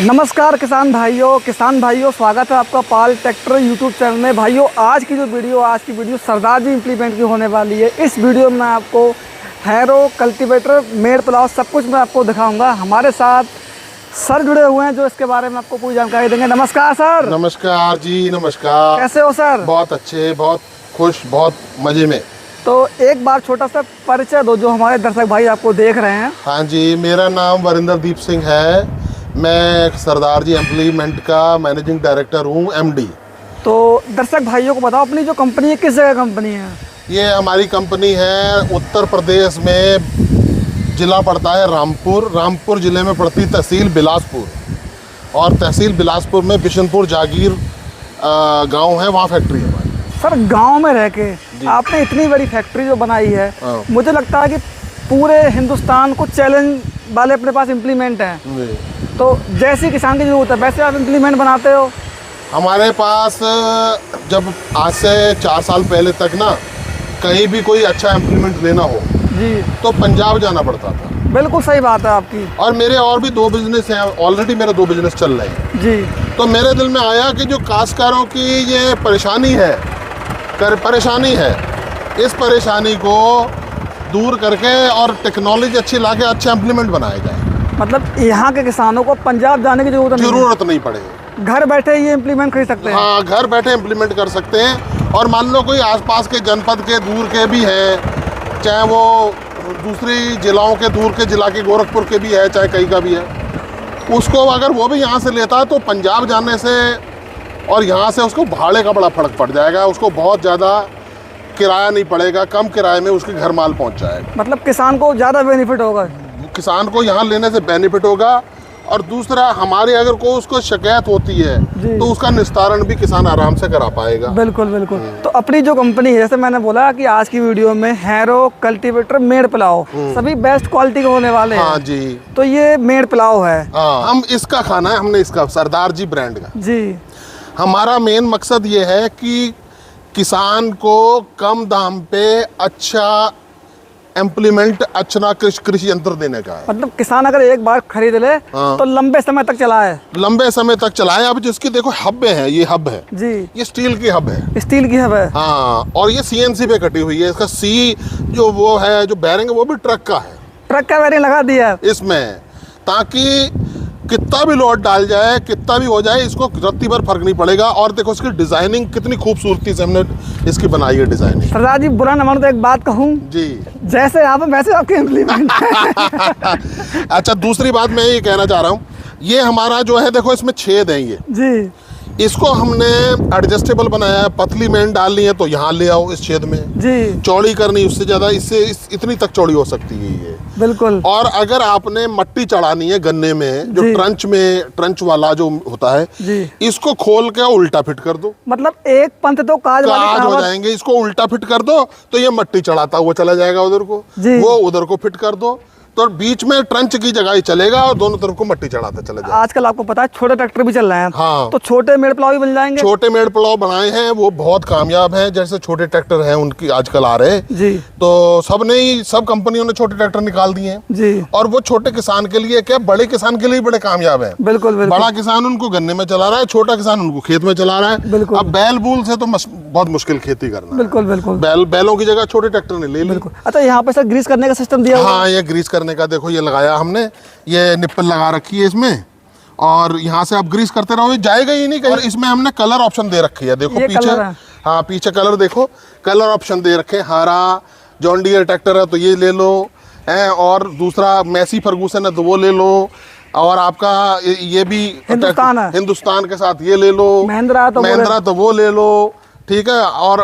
नमस्कार किसान भाइयों स्वागत है आपका पाल ट्रैक्टर यूट्यूब चैनल में। भाइयों आज की वीडियो सरदार जी इम्प्लीमेंट की होने वाली है। इस वीडियो में मैं आपको हैरो कल्टीवेटर मेड़ प्लाव सब कुछ मैं आपको दिखाऊंगा। हमारे साथ सर जुड़े हुए हैं जो इसके बारे में आपको पूरी जानकारी देंगे। नमस्कार सर। नमस्कार जी, नमस्कार। कैसे हो सर? बहुत अच्छे, बहुत खुश, बहुत मजे में। तो एक बार छोटा सा परिचय दो जो हमारे दर्शक भाई आपको देख रहे हैं। हाँ जी, मेरा नाम वरिंदरदीप सिंह है। मैं सरदार जी इम्प्लीमेंट का मैनेजिंग डायरेक्टर हूँ, एमडी। तो दर्शक भाइयों को बताओ अपनी जो कंपनी है किस जगह कंपनी है? ये हमारी कंपनी है उत्तर प्रदेश में, जिला पड़ता है रामपुर जिले में पड़ती तहसील बिलासपुर, और तहसील बिलासपुर में बिशनपुर जागीर गांव है, वहाँ फैक्ट्री है हमारी। सर गांव में रह के आपने इतनी बड़ी फैक्ट्री जो बनाई है, मुझे लगता है कि पूरे हिंदुस्तान को चैलेंज वाले अपने पास इम्प्लीमेंट हैं। तो जैसी किसान की जरूरत है वैसे आप इम्प्लीमेंट बनाते हो? हमारे पास जब आज से 4 साल पहले तक ना कहीं भी कोई अच्छा इम्प्लीमेंट लेना हो जी तो पंजाब जाना पड़ता था। बिल्कुल सही बात है आपकी। और मेरे और भी 2 बिजनेस हैं, ऑलरेडी मेरे 2 बिजनेस चल रहे हैं जी। तो मेरे दिल में आया कि जो काश्तकारों की ये परेशानी है, इस परेशानी को दूर करके और टेक्नोलॉजी अच्छी ला के अच्छा इम्प्लीमेंट बनाया जाए। मतलब यहाँ के किसानों को पंजाब जाने की जरूरत नहीं पड़ेगी, घर बैठे ये इम्प्लीमेंट खरीद सकते हैं। हाँ, घर बैठे इम्प्लीमेंट कर सकते हैं। और मान लो कोई आसपास के जनपद के दूर के भी हैं, चाहे वो दूसरी जिलाओं के दूर के जिला के गोरखपुर के भी है, चाहे कहीं का भी है, उसको अगर वो भी यहाँ से लेता है तो पंजाब जाने से और यहाँ से उसको भाड़े का बड़ा फर्क पड़ जाएगा। उसको बहुत ज़्यादा किराया नहीं पड़ेगा, कम किराए में उसके घर माल पहुँच जाएगा। मतलब किसान को ज़्यादा बेनिफिट होगा। किसान को यहाँ लेने से बेनिफिट होगा। और दूसरा, हमारे अगर कोई उसको शिकायत होती है तो उसका निस्तारण भी किसान आराम से करा पाएगा। बिल्कुल बिल्कुल। तो अपनी जो कंपनी है, जैसे मैंने बोला कि आज की वीडियो में हैरो कल्टीवेटर मेड़ प्लाव सभी बेस्ट क्वालिटी के होने वाले हैं। हाँ जी। तो ये मेड़ प्लाव है। हम इसका खाना है, हमने इसका सरदार जी ब्रांड का जी। हमारा मेन मकसद ये है कि किसान को कम दाम पे अच्छा इम्प्लीमेंट, अच्छा कृषि यंत्र देने का है। मतलब किसान अगर एक बार खरीद ले तो लंबे समय तक चलाए। अब जिसकी देखो हब है, ये हब है जी, ये स्टील की हब है। स्टील की हब है हाँ, और ये सीएनसी पे कटी हुई है। इसका सी जो वो है, जो बैरिंग है, वो भी ट्रक का है। ट्रक का बैरिंग लगा दिया है इसमें, ताकि कितना भी लोड डाल जाए, कितना भी हो जाए, इसको रत्ती भर फर्क नहीं पड़ेगा। और देखो इसकी डिजाइनिंग कितनी खूबसूरती से हमने इसकी बनाई है डिजाइनिंग। सरदार जी बुरा न मानो तो एक बात कहूँ जी, जैसे आप वैसे आपके इम्प्लीमेंट। अच्छा, दूसरी बात मैं ये कहना चाह रहा हूँ, ये हमारा जो है देखो इसमें छेद है ये जी, इसको हमने एडजस्टेबल बनाया है। पतली मेन डालनी है तो यहाँ ले आओ इस छेद में जी, चौड़ी करनी उससे ज्यादा, इससे इतनी तक चौड़ी हो सकती है ये। बिल्कुल। और अगर आपने मट्टी चढ़ानी है गन्ने में, जो ट्रंच वाला जो होता है जी, इसको खोल के उल्टा फिट कर दो। मतलब एक पंथ तो काज हो जाएंगे। इसको उल्टा फिट कर दो तो ये मट्टी चढ़ाता हुआ चला जाएगा उधर को, वो उधर को फिट कर दो तो बीच में ट्रंच की जगह ही चलेगा और दोनों तरफ को मट्टी चढ़ाता चला जाएगा। आजकल आपको पता है छोटे ट्रैक्टर भी चल रहे हैं। हाँ, तो छोटे मेड़ प्लाव भी बन जाएंगे। छोटे मेड़ प्लाव बनाए हैं, वो बहुत कामयाब हैं। जैसे छोटे ट्रैक्टर हैं उनकी आजकल आ रहे हैं जी, तो सब कंपनियों ने छोटे ट्रैक्टर निकाल दिए हैं जी। और वो छोटे किसान के लिए क्या, बड़े किसान के लिए बड़े कामयाब है। बिल्कुल। बड़ा किसान उनको गन्ने में चला रहा है, छोटा किसान उनको खेत में चला रहा है। अब बैल बूल से तो बहुत मुश्किल खेती करना। बिल्कुल। बैलों की जगह छोटे ट्रैक्टर ने ले ली। अच्छा, यहाँ पे सर ग्रीस करने का सिस्टम दिया? हाँ, ये ग्रीस करने का देखो ये लगाया हमने, ये निप्पल लगा रखी है इसमें, और यहाँ से आप ग्रीस करते रहो, ये जाएगा ही नहीं कहीं। और इसमें हमने कलर ऑप्शन दे रखी है, देखो पीछे। हाँ, पीछे कलर देखो, कलर ऑप्शन दे रखे हैं। हरा जॉन डियर ट्रैक्टर है तो ये ले लो, है, और दूसरा मैसी फर्गूसन है तो वो ले लो, और आपका ये भी हिंदुस्तान के साथ ये ले लो, महिंद्रा तो वो ले लो, ठीक है। और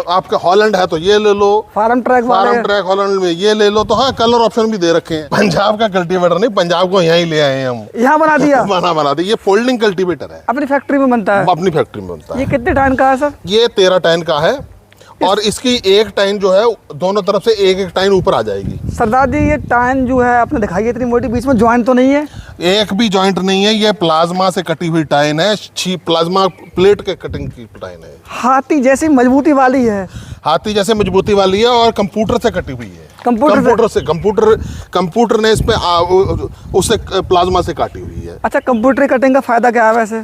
आपका हॉलैंड है तो ये ले लो, फार्म ट्रैक हॉलैंड में ये ले लो। तो हाँ, कलर ऑप्शन भी दे रखे हैं। पंजाब का कल्टीवेटर नहीं, पंजाब को यहाँ ही ले आए हैं हम, यहाँ बना दिया। बना दिया। ये फोल्डिंग कल्टीवेटर है, अपनी फैक्ट्री में बनता है। अपनी फैक्ट्री में बनता है। ये कितने टन का है सर? ये 13 टन का है, और इसकी एक टाइन जो है दोनों तरफ से एक एक टाइन ऊपर आ जाएगी। सरदार जी ये टाइन जो है आपने दिखाई है इतनी मोटी, बीच में ज्वाइंट तो नहीं है? एक भी जॉइंट नहीं है, ये प्लाज्मा से कटी हुई टाइन है, प्लाज्मा प्लेट के कटिंग की टाइन है। हाथी जैसी मजबूती वाली है। हाथी जैसे मजबूती वाली है और कंप्यूटर से कटी हुई है। कंप्यूटर कंप्यूटर ने इसमें उससे प्लाज्मा से काटी हुई है। अच्छा, कंप्यूटर कटिंग का फायदा क्या है वैसे?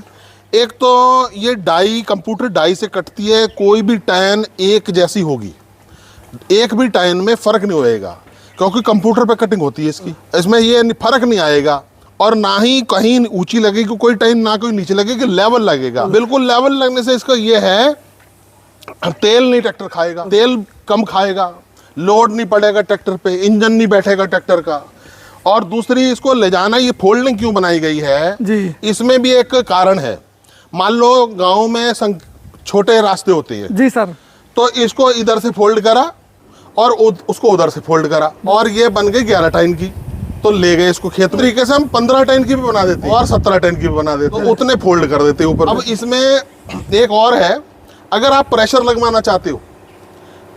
एक तो ये डाई कंप्यूटर डाई से कटती है, कोई भी टाइन एक जैसी होगी, एक भी टाइन में फर्क नहीं होएगा क्योंकि कंप्यूटर पे कटिंग होती है इसकी, इसमें ये फर्क नहीं आएगा। और ना ही कहीं ऊंची लगेगी कोई टाइन, ना कोई नीचे लगेगी, लेवल लगेगा। बिल्कुल लेवल लगने से इसका ये है तेल नहीं ट्रैक्टर खाएगा, तेल कम खाएगा, लोड नहीं पड़ेगा ट्रैक्टर पे, इंजन नहीं बैठेगा ट्रैक्टर का। और दूसरी इसको ले जाना, ये फोल्डिंग क्यों बनाई गई है जी, इसमें भी एक कारण है। मान लो गांव में छोटे रास्ते होते हैं जी सर, तो इसको इधर से फोल्ड करा और उसको उधर से फोल्ड करा और ये बन गई 11 टाइन की, तो ले गए इसको खेत। तरीके से हम 15 टाइन की भी बना देते और 17 टाइन की भी बना देते, तो उतने फोल्ड कर देते ऊपर। अब इसमें एक और है, अगर आप प्रेशर लगवाना चाहते हो,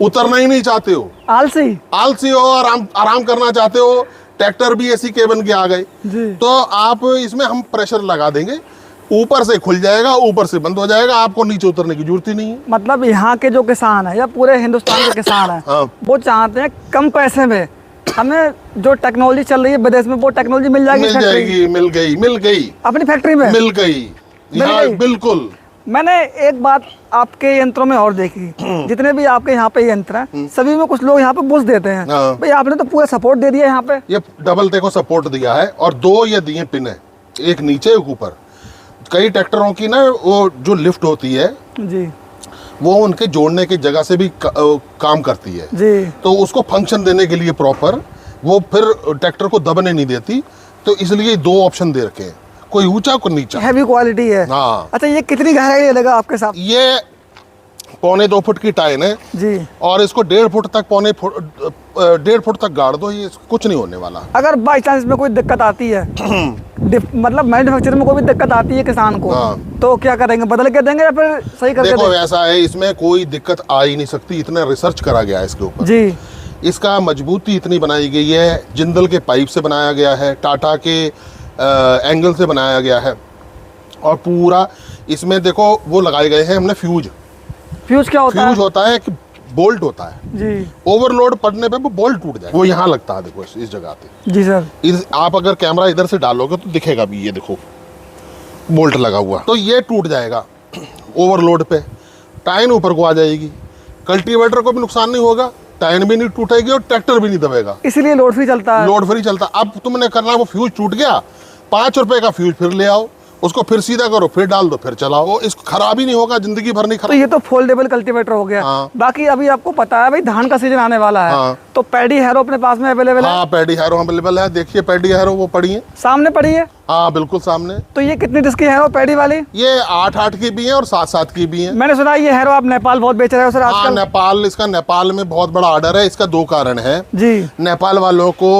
उतरना ही नहीं चाहते हो, आलसी हो, आराम करना चाहते हो, ट्रैक्टर भी ऐसी केबन के आ गए, तो आप इसमें हम प्रेशर लगा देंगे, ऊपर से खुल जाएगा, ऊपर से बंद हो जाएगा, आपको नीचे उतरने की जरूरत ही नहीं है। मतलब यहाँ के जो किसान है या पूरे हिंदुस्तान के किसान है हाँ। वो चाहते हैं कम पैसे में हमें जो टेक्नोलॉजी चल रही है विदेश में, वो टेक्नोलॉजी मिल जाएगी। मिल गई अपनी फैक्ट्री में मिल गई। बिल्कुल। मैंने एक बात आपके यंत्रों में और देखी, जितने भी आपके यहाँ पे यंत्र हैं सभी में कुछ लोग यहाँ पे बुश देते हैं। भाई आपने तो पूरा सपोर्ट दे दिया यहाँ पे। ये डबल देखो सपोर्ट दिया है और 2 ये दिए पिन है, एक नीचे एक ऊपर। कई ट्रैक्टरों की ना वो जो लिफ्ट होती है जी, वो उनके जोड़ने की जगह से भी काम करती है जी, तो उसको फंक्शन देने के लिए प्रॉपर वो फिर ट्रैक्टर को दबने नहीं देती, तो इसलिए 2 ऑप्शन दे रखे हैं, कोई ऊंचा कोई नीचा। हैवी क्वालिटी है। हाँ। अच्छा, ये कितनी गहराई लगा आपके साथ? ये 1.25 फुट की टाइन है जी, और इसको 1.5 फुट तक 1.5 फुट तक गाड़ दो, ये कुछ नहीं होने वाला। अगर बाई चांस में कोई दिक्कत आती है मतलब मैन्युफैक्चरिंग में कोई भी दिक्कत आती है किसान को, हाँ। तो क्या करेंगे, बदल के देंगे या फिर सही करके देखो देंगे? ऐसा है, इसमें कोई दिक्कत आ ही नहीं सकती, इतना रिसर्च करा गया है इसके ऊपर जी। इसका मजबूती इतनी बनाई गई है, जिंदल के पाइप से बनाया गया है, टाटा के एंगल से बनाया गया है और पूरा इसमें देखो वो लगाए गए हैं हमने फ्यूज क्या होता है? फ्यूज होता है कि बोल्ट होता है जी, ओवरलोड पड़ने पे वो बोल्ट टूट जाए, वो यहाँ लगता है। देखो इस जगह पे जी सर, आप अगर कैमरा इधर से डालोगे तो दिखेगा भी, ये देखो बोल्ट लगा हुआ, तो ये टूट जाएगा ओवरलोड पे, टाइन ऊपर को आ जाएगी, कल्टीवेटर को भी नुकसान नहीं होगा, टाइन भी नहीं टूटेगी और ट्रैक्टर भी नहीं दबेगा, इसलिए लोड फ्री चलता है। लोड फ्री चलता। अब तुमने करना, वो फ्यूज टूट गया, 5 रुपए का फ्यूज फिर ले आओ, उसको फिर सीधा करो, फिर डाल दो, फिर चलाओ, वो इसको खराब ही नहीं होगा, जिंदगी भर नहीं तो खराब। ये तो फोल्डेबल कल्टीवेटर हो गया। हाँ। बाकी अभी आपको पता है भाई धान का सीजन आने वाला है। हाँ। तो पैडी हैरो अपने पास में अवेलेबल है? हाँ, पैडी हैरो अवेलेबल है, देखिए पैडी हैरो वो पड़ी है सामने पड़ी है। हाँ बिल्कुल सामने। तो ये कितनी डिस्क की हैरो पैडी वाली? ये 8-8 की भी है और 7-7 की भी है। मैंने सुना ये हैरो आप नेपाल बहुत बेच रहे हो सर हाँ, आजकल। नेपाल, इसका नेपाल में बहुत बड़ा ऑर्डर है। इसका 2 कारण है जी, नेपाल वालों को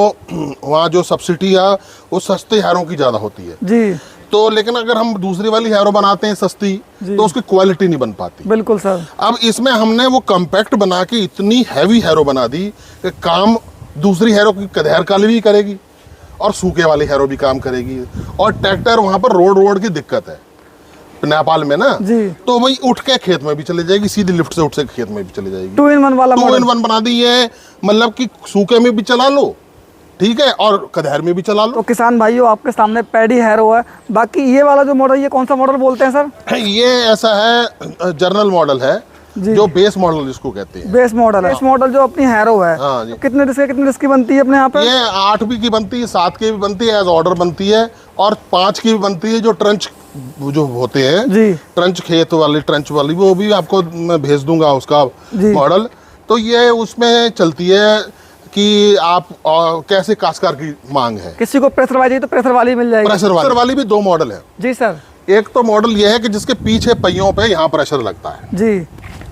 वहाँ जो सब्सिडी है वो सस्ते हैरों की ज्यादा होती है जी, तो, लेकिन अगर हम दूसरी वाली हैरो बनाते हैं सस्ती तो उसकी क्वालिटी नहीं बन पाती। बिल्कुल सर। अब इसमें हमने वो कम्पैक्ट बना के इतनी हैवी हैरो बना दी कि काम दूसरी हैरो की कदहर काली भी करेगी और सूखे वाली हैरो भी काम करेगी। और ट्रैक्टर वहां पर रोड की दिक्कत है नेपाल में ना जी, तो वही उठ के खेत में भी चले जाएगी, सीधी लिफ्ट से उठ के खेत में भी चले जाएगी। 2-in-1 वाला 2-in-1 बना दी है, मतलब कि सूखे में भी चला लो, ठीक है, और कदहर में भी चला लो। तो किसान भाइयों आपके सामने पैडी हैरो है। बाकी ये वाला जो मॉडल, ये कौन सा मॉडल बोलते हैं सर? ये ऐसा है जर्नल मॉडल है, जो बेस मॉडल जिसको कहते हैं। बेस मॉडल है। बेस मॉडल जो अपनी हैरो है, हाँ जी। कितने डिस्क की बनती है अपने यहाँ पे? ये 8 की बनती है, 7 की भी बनती है, एज ऑर्डर बनती है, और 5 की भी बनती है, जो ट्रंच जो होते हैं जी, ट्रंच खेत वाली, ट्रंच वाली, वो भी आपको मैं भेज दूंगा उसका मॉडल। तो ये उसमें चलती है कि आप कैसे काशकार की मांग है। किसी को प्रेशर वाली तो प्रेशर वाली मिल जाएगी। प्रेशर वाली भी 2 मॉडल है जी सर। एक तो मॉडल ये है कि जिसके पीछे पहियों पे यहाँ प्रेशर लगता है जी,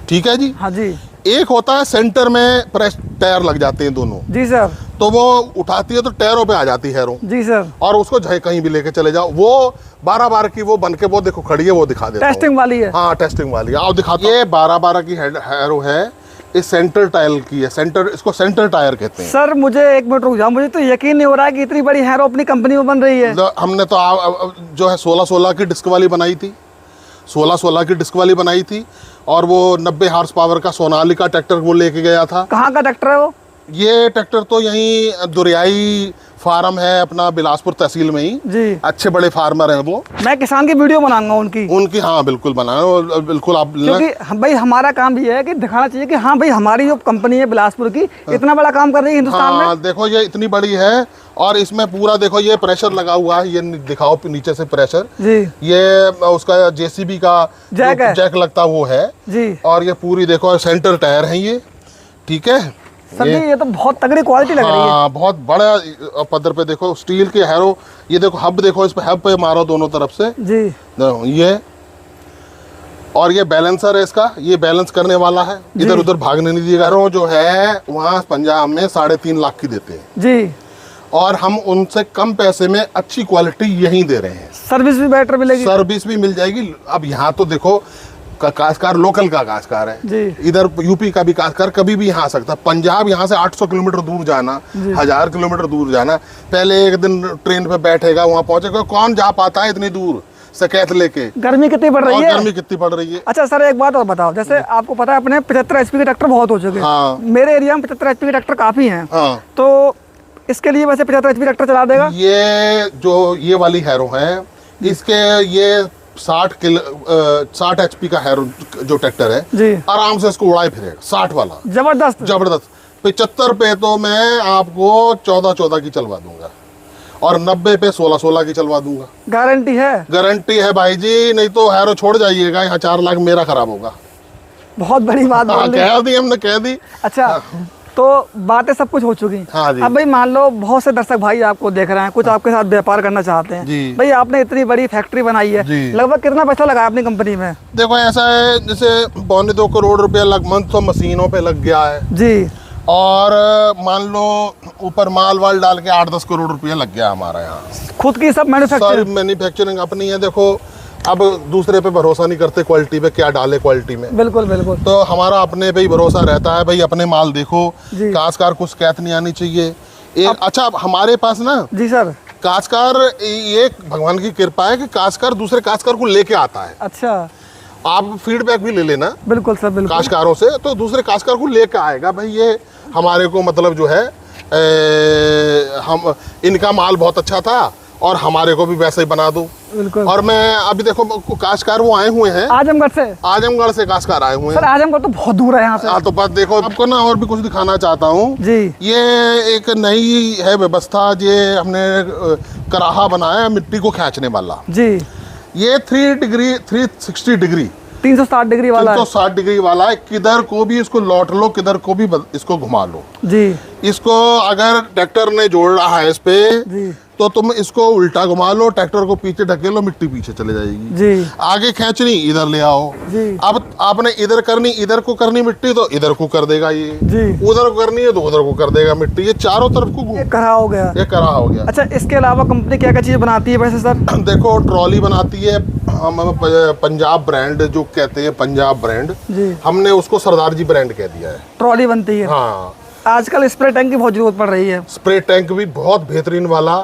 ठीक है जी। हाँ जी। एक होता है सेंटर में प्रेस टायर लग जाते हैं दोनों जी सर। तो वो उठाती है तो टायरों पे आ जाती है हैरो जी सर। और उसको चाहे कहीं भी लेके चले जाओ, वो 12 बार की वो बन के वो देखो खड़ी है, वो दिखा देता हूं। टेस्टिंग वाली है। हाँ टेस्टिंग वाली है, आओ दिखाता हूं। ये 12 की हैरो है, इस सेंटर टायर की है, सेंटर, इसको सेंटर टायर कहते हैं। सर मुझे एक मिनट रुक जाओ, मुझे तो यकीन नहीं हो रहा है कि इतनी बड़ी हैरो अपनी कंपनी में बन रही है। हमने तो जो है 16-16 की डिस्क वाली बनाई थी, 16-16 की डिस्क वाली बनाई थी, और वो 90 हार्स पावर का सोनालिका ट्रैक्टर वो लेके गया था। कहाँ का ट्रैक्टर है वो? ये ट्रैक्टर तो यहीं दुरियाई फार्म है अपना, बिलासपुर तहसील में ही जी। अच्छे बड़े फार्मर हैं वो। मैं किसान की वीडियो बनाऊंगा उनकी। हाँ बिल्कुल बनाए, बिल्कुल आप, क्योंकि भाई हमारा काम भी है कि दिखाना चाहिए कि हाँ भाई हमारी जो कंपनी है बिलासपुर की इतना बड़ा काम कर रही है हिंदुस्तान में। देखो ये इतनी बड़ी है, और इसमें पूरा देखो ये प्रेशर लगा हुआ है, ये दिखाओ नीचे से प्रेशर जी। ये उसका जेसीबी का जैक लगता वो है जी। और ये पूरी देखो सेंटर टायर है ये, ठीक है सर जी। ये तो बहुत तगड़ी क्वालिटी लग रही है। हाँ बहुत बड़ा पद्धर पे देखो स्टील के हैरो, ये देखो हब, देखो इस पे हब पे मारो दोनों तरफ से जी। ये और ये बैलेंसर है इसका, ये बैलेंस करने वाला है, इधर उधर भागने नहीं दिएगा। जो है वहाँ पंजाब में 3.5 लाख की देते हैं जी, और हम उनसे कम पैसे में अच्छी क्वालिटी यहीं दे रहे हैं। सर्विस भी बेटर मिलेगी, सर्विस भी मिल जाएगी। अब यहाँ तो देखो काशकार लोकल का काशकार है जी, इधर यूपी का भी काशकार कभी भी यहाँ आ सकता है। पंजाब यहाँ से 800 किलोमीटर दूर जाना, 1000 किलोमीटर दूर जाना, पहले एक दिन ट्रेन पे बैठेगा, वहाँ पहुंचेगा, कौन जा पाता है इतनी दूर शकैत लेके। गर्मी कितनी पड़ रही है, गर्मी कितनी पड़ रही है। अच्छा सर एक बात और बताओ, जैसे आपको पता है अपने 75 HP के ट्रैक्टर बहुत हो चुके हैं। हाँ। मेरे एरिया में 75 HP के ट्रैक्टर काफी हैं। हाँ। तो इसके लिए वैसे 75 HP ट्रैक्टर चला देगा? ये जो ये वाली हैरो है, इसके ये 60 HP का है जो ट्रैक्टर है जी, आराम से इसको उड़ाए फिरेगा। 60 वाला जबरदस्त जबरदस्त। 75 पे तो मैं आपको 14 की चलवा दूंगा, और 90 पे 16 की चलवा दूंगा। गारंटी है? गारंटी है भाई जी, नहीं तो हैरो छोड़ जाइएगा, यहाँ 4 लाख मेरा खराब होगा। बहुत बड़ी बात कह दी हमने, कह दी। अच्छा तो बातें सब कुछ हो चुकी। हाँ जी। अब भाई मान लो बहुत से दर्शक भाई आपको देख रहे हैं, कुछ आपके साथ व्यापार करना चाहते हैं जी। भाई आपने इतनी बड़ी फैक्ट्री बनाई है, लगभग कितना पैसा लगाया अपनी कंपनी में? देखो ऐसा है, जैसे 1.25 करोड़ रुपया लगभग तो मशीनों पे लग गया है जी, और मान लो ऊपर माल वाल डाल के 8-10 करोड़ रुपया लग गया हमारा यहाँ। खुद की सब मैन्युफैक्चरिंग अपनी है। देखो अब दूसरे पे भरोसा नहीं करते, क्वालिटी पे क्या डाले क्वालिटी में। बिल्कुल बिल्कुल। तो हमारा अपने पे ही भरोसा रहता है भाई, अपने माल देखो, काशकार कुछ कहत नहीं आनी चाहिए। एक अच्छा हमारे पास ना जी सर, काशकार ये भगवान की कृपा है कि काशकार दूसरे काशकार को लेके आता है। अच्छा आप फीडबैक भी ले लेना। बिल्कुल सर बिल्कुल। काशकारों से तो दूसरे काशकार को लेके आएगा भाई, ये हमारे को मतलब जो है हम इनका माल बहुत अच्छा था और हमारे को भी वैसे ही बना दो। और मैं अभी देखो काशकार वो आए हुए हैं आजमगढ़ से काशकार आए हुए हैं। सर आजमगढ़ तो बहुत दूर है यहाँ से। हाँ तो बस देखो आपको ना और भी कुछ दिखाना चाहता हूँ जी। ये एक नई है व्यवस्था, ये हमने कराहा बनाया मिट्टी को खींचने वाला जी। ये 360 डिग्री 360 डिग्री वाला 360 डिग्री वाला है। किधर को भी इसको लौट लो, किधर को भी इसको घुमा लो जी। इसको अगर ट्रैक्टर ने जोड़ रहा है इस पे तो तुम इसको उल्टा घुमा लो, ट्रैक्टर को पीछे ढकेलो, मिट्टी पीछे चले जाएगी जी। आगे खींचनी इधर ले आओ जी। अब आपने इधर करनी, इधर को करनी मिट्टी तो इधर को कर देगा ये जी। उधर को करनी है तो उधर को कर देगा मिट्टी। ये चारों तरफ को करा हो गया, ये करा हो गया। अच्छा इसके अलावा कंपनी क्या क्या चीज बनाती है वैसे सर? देखो ट्रॉली बनाती है हम, पंजाब ब्रांड जो कहते हैं, पंजाब ब्रांड हमने उसको सरदार जी ब्रांड कह दिया है। ट्रॉली बनती है। हाँ आजकल स्प्रे टैंक की बहुत जरूरत पड़ रही है। स्प्रे टैंक भी बहुत बेहतरीन वाला,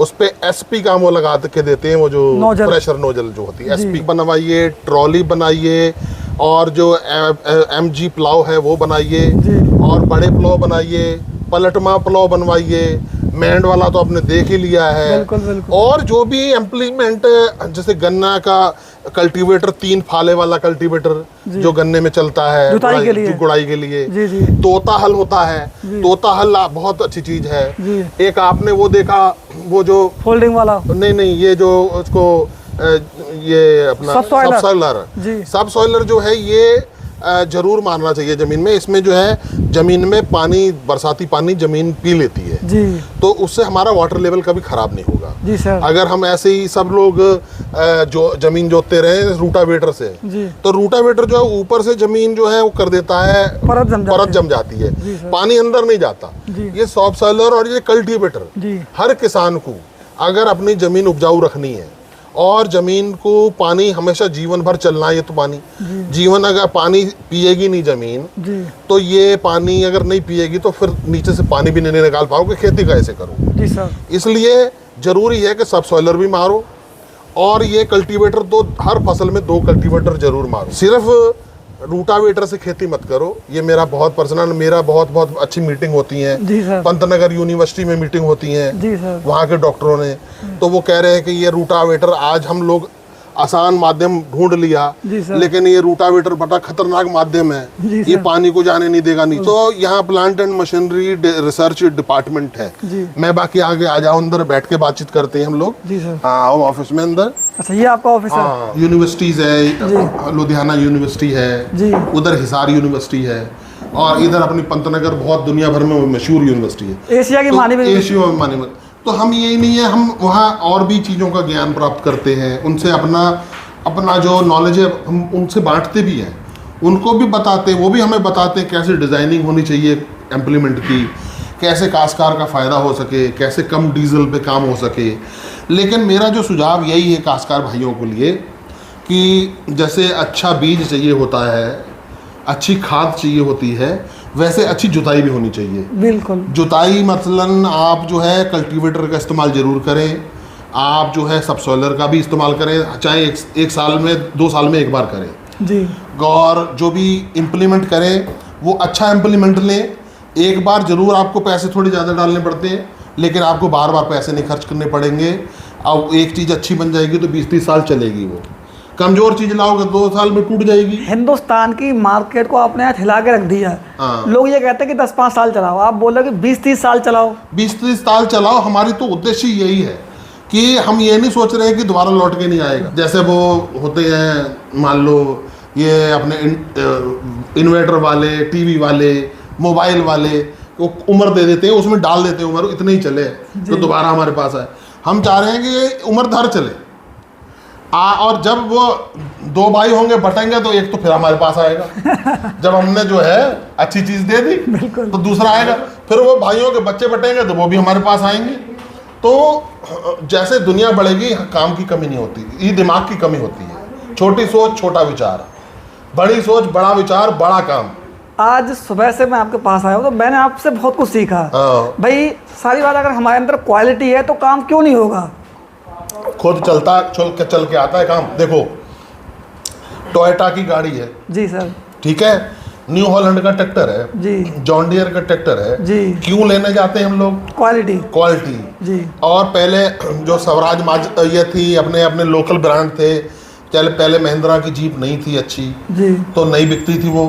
उस पे एसपी का वो लगा के देते हैं, वो जो प्रेशर नोजल जो होती है। एसपी बनवाइए, ट्रॉली बनाइए, और जो एमजी प्लाव है वो बनाइए, और बड़े प्लाव बनाइए, पलटमा प्लाव बनवाइए। मैंड वाला तो आपने देख ही लिया है। बिल्कुल, बिल्कुल। और जो भी इम्प्लीमेंट जैसे गन्ना का कल्टीवेटर, 3 फाले वाला कल्टीवेटर जो गन्ने में चलता है गुड़ाई के लिए जी, जी। तोता हल होता है, तोता हल बहुत अच्छी चीज है। एक आपने वो देखा, वो जो फोल्डिंग वाला, नहीं ये जो उसको ये अपना सब सॉइलर जो है, ये जरूर मारना चाहिए जमीन में। इसमें जो है जमीन में पानी, बरसाती पानी जमीन पी लेती है जी, तो उससे हमारा वाटर लेवल कभी खराब नहीं होगा जी सर। अगर हम ऐसे ही सब लोग जो जमीन जोतते रहे रूटावेटर से जी, तो रूटावेटर जो है ऊपर से जमीन जो है वो कर देता है, परत जम जाती है, पानी अंदर नहीं जाता। ये सॉफ्ट सॉइलर और ये कल्टीवेटर हर किसान को अगर अपनी जमीन उपजाऊ रखनी है और ज़मीन को पानी हमेशा जीवन भर चलना है। ये तो पानी जीवन, अगर पानी पिएगी नहीं ज़मीन जी, तो ये पानी अगर नहीं पिएगी तो फिर नीचे से पानी भी नहीं निकाल पाओगे, खेती कैसे करो। जी सर। इसलिए ज़रूरी है कि सब सॉइलर भी मारो, और ये कल्टीवेटर तो हर फसल में 2 कल्टीवेटर जरूर मारो। सिर्फ रूटावेटर से खेती मत करो। ये मेरा बहुत पर्सनल, मेरा बहुत अच्छी मीटिंग होती है। जी सर। पंतनगर यूनिवर्सिटी में मीटिंग होती है जी सर। वहाँ के डॉक्टरों ने, तो वो कह रहे हैं कि ये रूटावेटर, आज हम लोग आसान माध्यम ढूंढ लिया, जी सर। लेकिन ये रूटावेटर बड़ा खतरनाक माध्यम है। जी ये सर। पानी को जाने नहीं देगा नहीं। तो यहाँ plant and machinery research department है। जी। मैं बाकी आगे आ जाऊँ, अंदर बैठ के बातचीत करते हैं हम लोग। जी सर। हाँ, ऑफिस में अंदर। अच्छा, ये आपका ऑफिस है? हाँ, यूनिवर्सिटीज है, लुधियाना यूनिवर्सिटी है जी, उधर हिसार यूनिवर्सिटी है, और इधर अपनी पंतनगर बहुत दुनिया भर में मशहूर यूनिवर्सिटी है, एशिया की तो मानी में। एशिया में मानी में। तो हम यही नहीं है, हम वहाँ और भी चीज़ों का ज्ञान प्राप्त करते हैं, उनसे अपना जो नॉलेज है हम उनसे बांटते भी हैं, उनको भी बताते हैं, वो भी हमें बताते हैं कैसे डिज़ाइनिंग होनी चाहिए इम्प्लीमेंट की, कैसे काश्तकार का फ़ायदा हो सके, कैसे कम डीजल पे काम हो सके। लेकिन मेरा जो सुझाव यही है काश्तकार भाइयों के लिए कि जैसे अच्छा बीज चाहिए होता है, अच्छी खाद चाहिए होती है, वैसे अच्छी जुताई भी होनी चाहिए। बिल्कुल। जुताई मसलन आप जो है कल्टीवेटर का इस्तेमाल ज़रूर करें, आप जो है सब सॉइलर का भी इस्तेमाल करें, चाहे एक साल में 2 साल में एक बार करें जी। और जो भी इम्प्लीमेंट करें वो अच्छा इम्प्लीमेंट लें। एक बार ज़रूर आपको पैसे थोड़े ज़्यादा डालने पड़ते हैं, लेकिन आपको बार बार पैसे नहीं खर्च करने पड़ेंगे। अब एक चीज़ अच्छी बन जाएगी तो 20-30 साल चलेगी। वो कमज़ोर चीज़ लाओगे 2 साल में टूट जाएगी। हिंदुस्तान की मार्केट को आपने यहाँ हिला के रख दिया है। हाँ। लोग ये कहते हैं कि 10-5 साल चलाओ, आप बोल रहे हो कि 20-30 साल चलाओ। 20-30 साल चलाओ। हमारी तो उद्देश्य यही है कि हम ये नहीं सोच रहे हैं कि दोबारा लौट के नहीं आएगा। जैसे वो होते हैं, मान लो ये अपने इन्वर्टर वाले, टीवी वाले, मोबाइल वाले, वो उम्र दे देते हैं, उसमें डाल देते हैं उम्र, इतने ही चले तो दोबारा हमारे पास आए। हम चाह रहे हैं कि ये उम्र भर चले, और जब वो 2 भाई होंगे बटेंगे तो एक तो फिर हमारे पास आएगा। जब हमने जो है अच्छी चीज़ दे दी तो दूसरा आएगा, फिर वो भाइयों के बच्चे बटेंगे तो वो भी हमारे पास आएंगे। तो जैसे दुनिया बढ़ेगी, काम की कमी नहीं होती, ये दिमाग की कमी होती है। छोटी सोच छोटा विचार, बड़ी सोच बड़ा विचार बड़ा काम। आज सुबह से मैं आपके पास आया हूँ तो मैंने आपसे बहुत कुछ सीखा। भाई सारी बात, अगर हमारे अंदर क्वालिटी है तो काम क्यों नहीं होगा? खुद चल के आता है काम। देखो, टोयोटा की गाड़ी है जी सर। ठीक है, न्यू हॉलैंड का ट्रैक्टर है जी, जॉन डियर का ट्रैक्टर है जी। क्यों लेने जाते हैं हम लोग? क्वालिटी जी। और पहले जो स्वराज ये थी, अपने लोकल ब्रांड थे। चल, पहले महिंद्रा की जीप नहीं थी अच्छी जी, तो नहीं बिकती थी वो।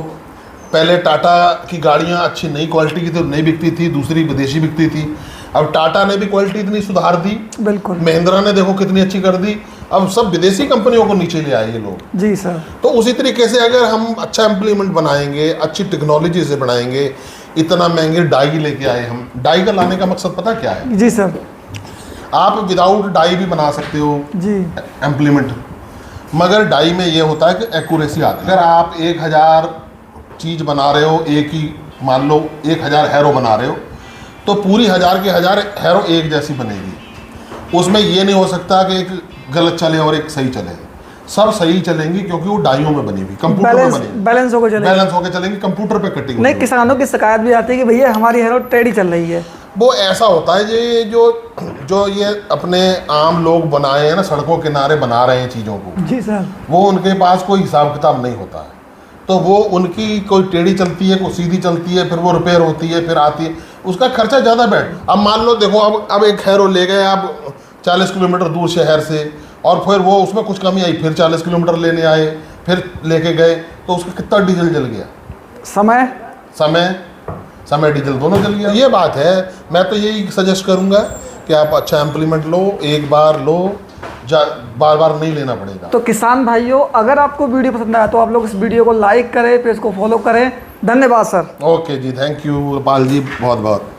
पहले टाटा की गाड़ियाँ अच्छी नई क्वालिटी की थी, नहीं बिकती थी, दूसरी विदेशी बिकती थी। अब टाटा ने भी क्वालिटी इतनी सुधार दी, बिल्कुल। महिंद्रा ने देखो कितनी अच्छी कर दी। अब सब विदेशी कंपनियों को नीचे ले आए ये लोग। जी सर। तो उसी तरीके से अगर हम अच्छा इम्प्लीमेंट बनाएंगे, अच्छी टेक्नोलॉजी से बनाएंगे, इतना महंगे डाई लेके आए हम। डाई का लाने का मकसद पता क्या है? जी सर। आप विदाउट डाई भी बना सकते हो जी, इम्प्लीमेंट, मगर डाई में ये होता है कि एक्यूरेसी आती है। अगर आप 1000 चीज़ बना रहे हो, एक ही मान लो 1000 हैरो बना रहे हो, तो पूरी 1000 के 1000 हैरो एक जैसी बनेगी। उसमें ये नहीं हो सकता कि एक गलत चले और एक सही चले। सब सही चलेंगी क्योंकि वो डाइयों में बनी हुई, कंप्यूटर में बनी हुई, बैलेंस होकर चलेंगी, कंप्यूटर पे कटिंग। नहीं, किसानों की शिकायत भी आती है कि भैया हमारी हैरो टेढ़ी चल रही है। वो ऐसा होता है ये जो ये अपने आम लोग बनाए हैं ना, सड़कों किनारे बना रहे हैं चीज़ों को। जी सर। वो उनके पास कोई हिसाब किताब नहीं होता है, तो वो उनकी कोई टेढ़ी चलती है, कोई सीधी चलती है, फिर वो रिपेयर होती है, फिर आती है, उसका खर्चा ज़्यादा बैठ। अब मान लो देखो, अब एक हैरो ले गए आप 40 किलोमीटर दूर शहर से, और फिर वो उसमें कुछ कमी आई, फिर 40 किलोमीटर लेने आए, फिर लेके गए, तो उसका कितना डीजल जल गया? समय डीजल दोनों जल गया। ये बात है। मैं तो यही सजेस्ट करूँगा कि आप अच्छा इम्प्लीमेंट लो, एक बार लो, बार बार नहीं लेना पड़ेगा। तो किसान भाइयों, अगर आपको वीडियो पसंद आया तो आप लोग इस वीडियो को लाइक करें, पेज को फॉलो करें। धन्यवाद sir. Okay ji, thank you Gopal ji, बहुत बहुत।